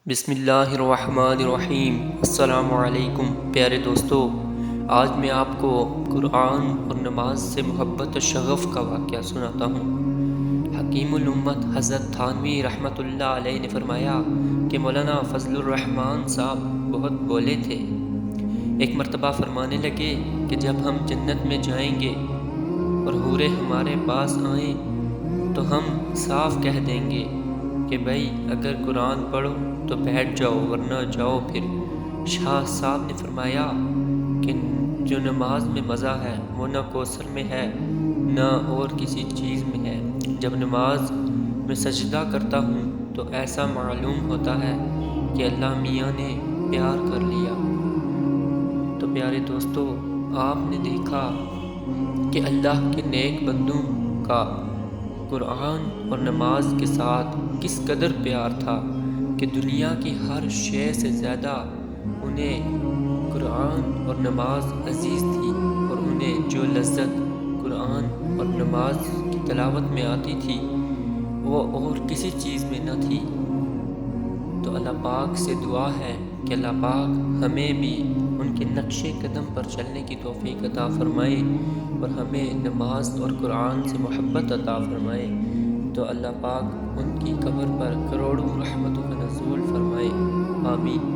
بسم اللہ الرحمن الرحیم۔ السلام علیکم پیارے دوستو، آج میں آپ کو قرآن اور نماز سے محبت و شغف کا واقعہ سناتا ہوں۔ حکیم الامت حضرت تھانوی رحمۃ اللہ علیہ نے فرمایا کہ مولانا فضل الرحمن صاحب بہت بولے تھے۔ ایک مرتبہ فرمانے لگے کہ جب ہم جنت میں جائیں گے اور حوریں ہمارے پاس آئیں تو ہم صاف کہہ دیں گے کہ بھائی اگر قرآن پڑھو تو بیٹھ جاؤ ورنہ جاؤ پھر۔ شاہ صاحب نے فرمایا کہ جو نماز میں مزہ ہے وہ نہ کوثر میں ہے نہ اور کسی چیز میں ہے۔ جب نماز میں سجدہ کرتا ہوں تو ایسا معلوم ہوتا ہے کہ اللہ میاں نے پیار کر لیا۔ تو پیارے دوستو، آپ نے دیکھا کہ اللہ کے نیک بندوں کا قرآن اور نماز کے ساتھ کس قدر پیار تھا کہ دنیا کی ہر شے سے زیادہ انہیں قرآن اور نماز عزیز تھی، اور انہیں جو لذت قرآن اور نماز کی تلاوت میں آتی تھی وہ اور کسی چیز میں نہ تھی۔ تو اللہ پاک سے دعا ہے کہ اللہ پاک ہمیں بھی ان کے نقش قدم پر چلنے کی توفیق عطا فرمائے اور ہمیں نماز اور قرآن سے محبت عطا فرمائے۔ تو اللہ پاک ان کی قبر پر کروڑوں رحمتوں کا نزول فرمائے، آمین۔